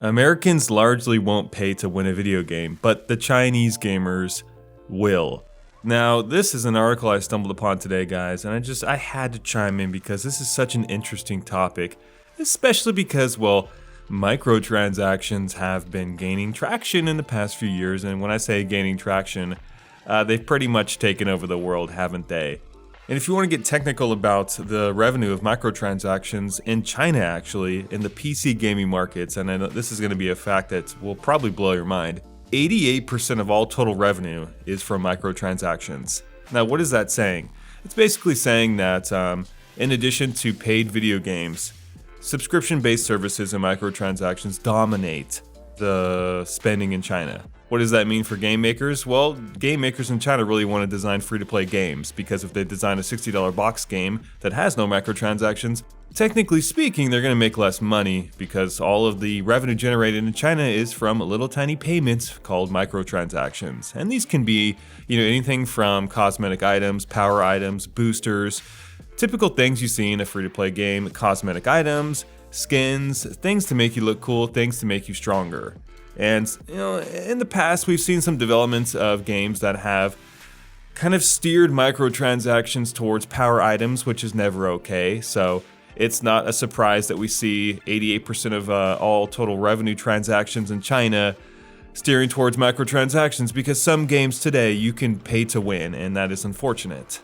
Americans largely won't pay to win a video game, but the Chinese gamers will. Now, this is an article I stumbled upon today, guys, and I had to chime in because this is such an interesting topic, especially because, well, microtransactions have been gaining traction in the past few years, and when I say gaining traction, they've pretty much taken over the world, haven't they? And if you want to get technical about the revenue of microtransactions in China, actually, in the PC gaming markets, and I know this is going to be a fact that will probably blow your mind, 88% of all total revenue is from microtransactions. Now, what is that saying? It's basically saying that in addition to paid video games, subscription-based services and microtransactions dominate the spending in China. What does that mean for game makers? Well, game makers in China really want to design free-to-play games, because if they design a $60 box game that has no microtransactions, technically speaking, they're going to make less money because all of the revenue generated in China is from little tiny payments called microtransactions. And these can be, anything from cosmetic items, power items, boosters, typical things you see in a free-to-play game, cosmetic items, skins, things to make you look cool, things to make you stronger. And, in the past, we've seen some developments of games that have kind of steered microtransactions towards power items, which is never okay. So it's not a surprise that we see 88% of all total revenue transactions in China steering towards microtransactions, because some games today you can pay to win, and that is unfortunate.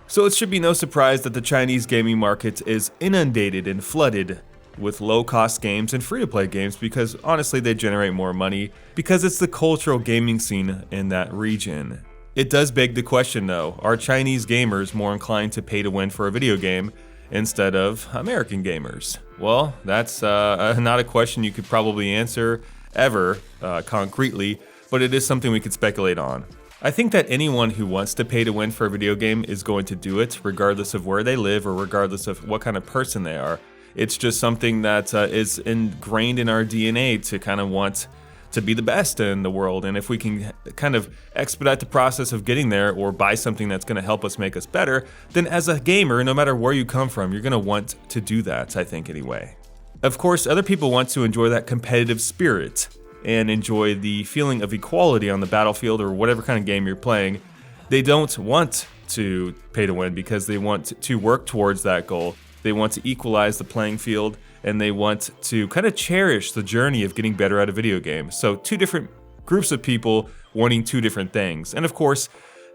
So it should be no surprise that the Chinese gaming market is inundated and flooded with low-cost games and free-to-play games, because honestly they generate more money because it's the cultural gaming scene in that region. It does beg the question though, are Chinese gamers more inclined to pay to win for a video game instead of American gamers? Well, that's not a question you could probably answer ever concretely, but it is something we could speculate on. I think that anyone who wants to pay to win for a video game is going to do it, regardless of where they live or regardless of what kind of person they are. It's just something that is ingrained in our DNA to kind of want to be the best in the world. And if we can kind of expedite the process of getting there or buy something that's going to help us make us better, then as a gamer, no matter where you come from, you're going to want to do that, I think anyway. Of course, other people want to enjoy that competitive spirit and enjoy the feeling of equality on the battlefield or whatever kind of game you're playing. They don't want to pay to win because they want to work towards that goal. They want to equalize the playing field, and they want to kind of cherish the journey of getting better at a video game. So two different groups of people wanting two different things. And of course,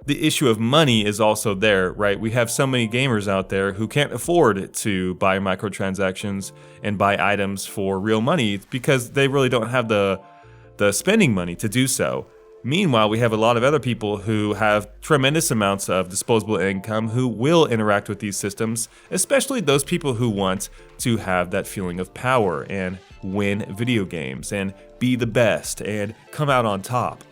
the issue of money is also there, right? We have so many gamers out there who can't afford to buy microtransactions and buy items for real money because they really don't have the spending money to do so. Meanwhile, we have a lot of other people who have tremendous amounts of disposable income who will interact with these systems, especially those people who want to have that feeling of power and win video games and be the best and come out on top.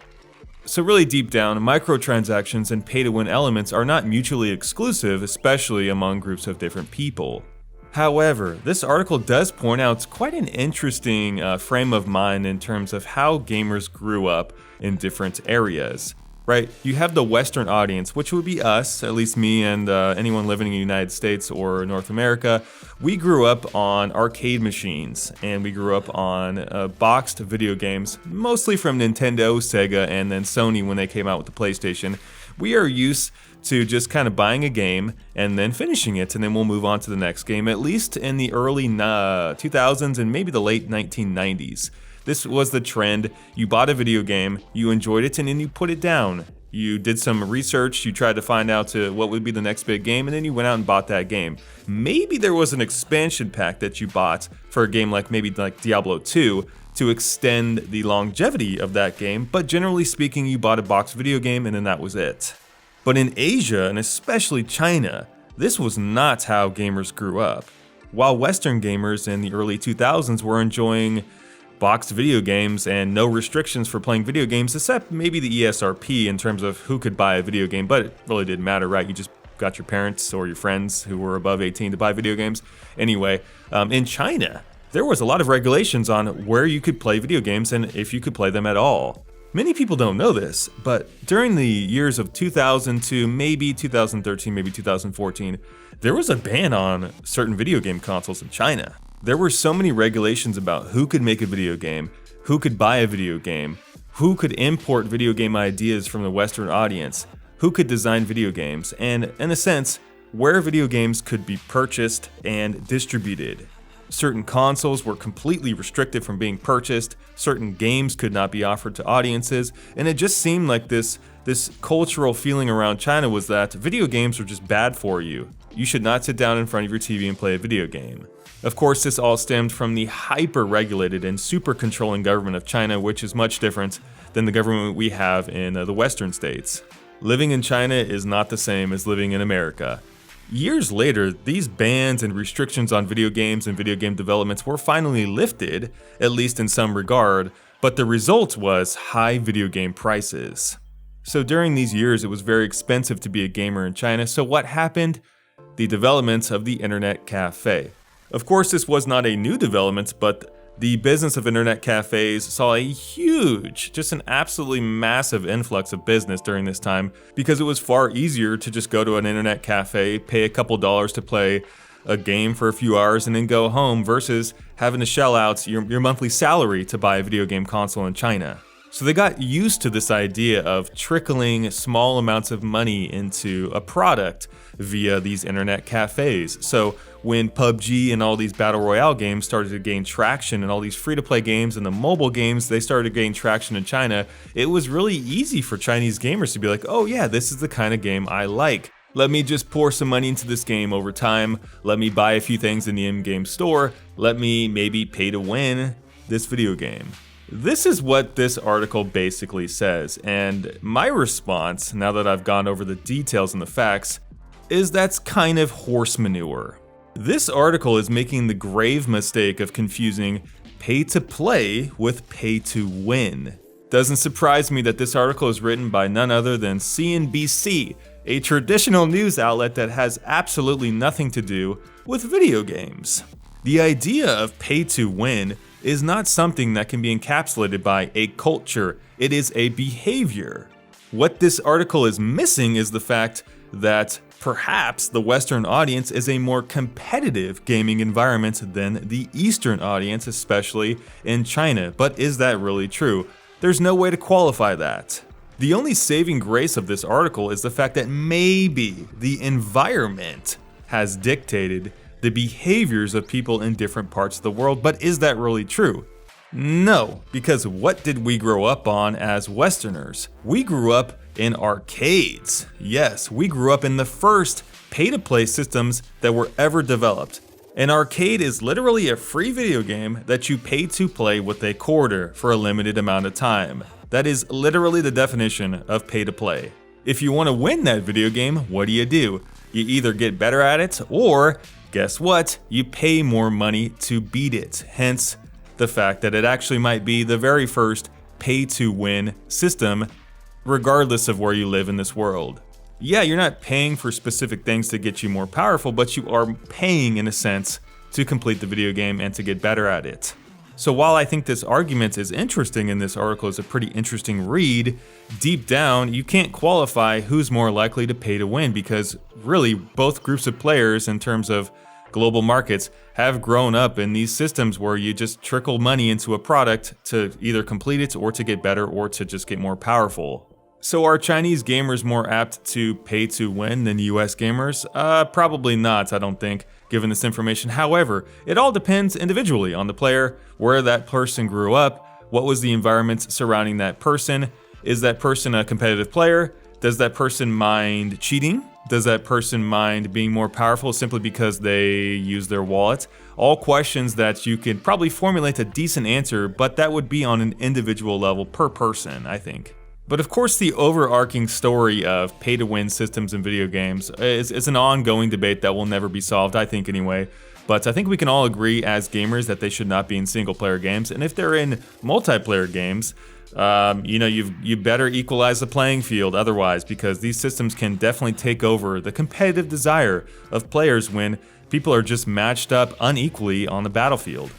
So really deep down, microtransactions and pay-to-win elements are not mutually exclusive, especially among groups of different people. However, this article does point out quite an interesting frame of mind in terms of how gamers grew up in different areas, right? You have the Western audience, which would be us, at least me and anyone living in the United States or North America. We grew up on arcade machines, and we grew up on boxed video games, mostly from Nintendo, Sega, and then Sony when they came out with the PlayStation. We are used to just kind of buying a game and then finishing it, and then we'll move on to the next game, at least in the early 2000s and maybe the late 1990s. This was the trend. You bought a video game, you enjoyed it, and then you put it down. You did some research, you tried to find out what would be the next big game, and then you went out and bought that game. Maybe there was an expansion pack that you bought for a game like Diablo 2 to extend the longevity of that game, but generally speaking, you bought a boxed video game and then that was it. But in Asia, and especially China, this was not how gamers grew up. While Western gamers in the early 2000s were enjoying boxed video games and no restrictions for playing video games, except maybe the ESRP in terms of who could buy a video game, but it really didn't matter, right? You just got your parents or your friends who were above 18 to buy video games. Anyway, in China, there was a lot of regulations on where you could play video games and if you could play them at all. Many people don't know this, but during the years of 2000 to maybe 2013, maybe 2014, there was a ban on certain video game consoles in China. There were so many regulations about who could make a video game, who could buy a video game, who could import video game ideas from the Western audience, who could design video games, and, in a sense, where video games could be purchased and distributed. Certain consoles were completely restricted from being purchased, certain games could not be offered to audiences, and it just seemed like this cultural feeling around China was that video games were just bad for you. You should not sit down in front of your TV and play a video game. Of course, this all stemmed from the hyper-regulated and super-controlling government of China, which is much different than the government we have in the Western states. Living in China is not the same as living in America. Years later, these bans and restrictions on video games and video game developments were finally lifted, at least in some regard, but the result was high video game prices. So during these years, it was very expensive to be a gamer in China, so what happened? The development of the internet cafe. Of course, this was not a new development, but the business of internet cafes saw a huge, just an absolutely massive influx of business during this time because it was far easier to just go to an internet cafe, pay a couple dollars to play a game for a few hours and then go home versus having to shell out your monthly salary to buy a video game console in China. So they got used to this idea of trickling small amounts of money into a product via these internet cafes. So when PUBG and all these Battle Royale games started to gain traction and all these free-to-play games and the mobile games, they started to gain traction in China, it was really easy for Chinese gamers to be like, oh yeah, this is the kind of game I like. Let me just pour some money into this game over time. Let me buy a few things in the in-game store. Let me maybe pay to win this video game. This is what this article basically says, and my response, now that I've gone over the details and the facts, is that's kind of horse manure. This article is making the grave mistake of confusing pay to play with pay to win. Doesn't surprise me that this article is written by none other than CNBC, a traditional news outlet that has absolutely nothing to do with video games. The idea of pay to win is not something that can be encapsulated by a culture, it is a behavior. What this article is missing is the fact that perhaps the Western audience is a more competitive gaming environment than the Eastern audience, especially in China. But is that really true? There's no way to qualify that. The only saving grace of this article is the fact that maybe the environment has dictated the behaviors of people in different parts of the world, but is that really true? No, because what did we grow up on as Westerners? We grew up in arcades. Yes, we grew up in the first pay-to-play systems that were ever developed. An arcade is literally a free video game that you pay to play with a quarter for a limited amount of time. That is literally the definition of pay-to-play. If you want to win that video game, what do? You either get better at it, or guess what? You pay more money to beat it. Hence, the fact that it actually might be the very first pay-to-win system, regardless of where you live in this world. Yeah, you're not paying for specific things to get you more powerful, but you are paying, in a sense, to complete the video game and to get better at it. So while I think this argument is interesting and this article is a pretty interesting read, deep down, you can't qualify who's more likely to pay to win because really both groups of players in terms of global markets have grown up in these systems where you just trickle money into a product to either complete it or to get better or to just get more powerful. So are Chinese gamers more apt to pay to win than US gamers? Probably not, I don't think, given this information. However, it all depends individually on the player, where that person grew up, what was the environment surrounding that person. Is that person a competitive player? Does that person mind cheating? Does that person mind being more powerful simply because they use their wallet? All questions that you could probably formulate a decent answer, but that would be on an individual level per person, I think. But of course, the overarching story of pay-to-win systems in video games is an ongoing debate that will never be solved, I think anyway. But I think we can all agree as gamers that they should not be in single-player games. And if they're in multiplayer games, you better equalize the playing field otherwise, because these systems can definitely take over the competitive desire of players when people are just matched up unequally on the battlefield.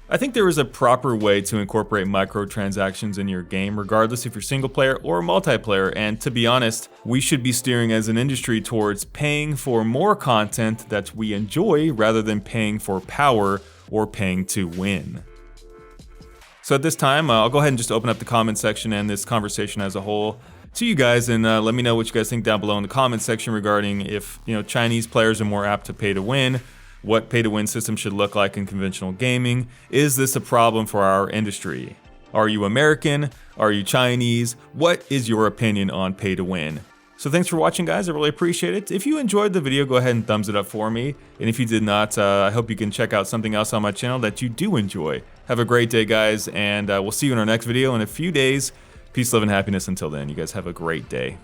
I think there is a proper way to incorporate microtransactions in your game, regardless if you're single player or multiplayer, and to be honest, we should be steering as an industry towards paying for more content that we enjoy rather than paying for power or paying to win. So at this time, I'll go ahead and just open up the comment section and this conversation as a whole to you guys, and let me know what you guys think down below in the comment section regarding if Chinese players are more apt to pay to win, what pay to win system should look like in conventional gaming. Is this a problem for our industry? Are you American? Are you Chinese? What is your opinion on pay to win? So thanks for watching, guys. I really appreciate it. If you enjoyed the video, go ahead and thumbs it up for me. And if you did not, I hope you can check out something else on my channel that you do enjoy. Have a great day, guys, and we'll see you in our next video in a few days. Peace, love, and happiness until then. You guys have a great day.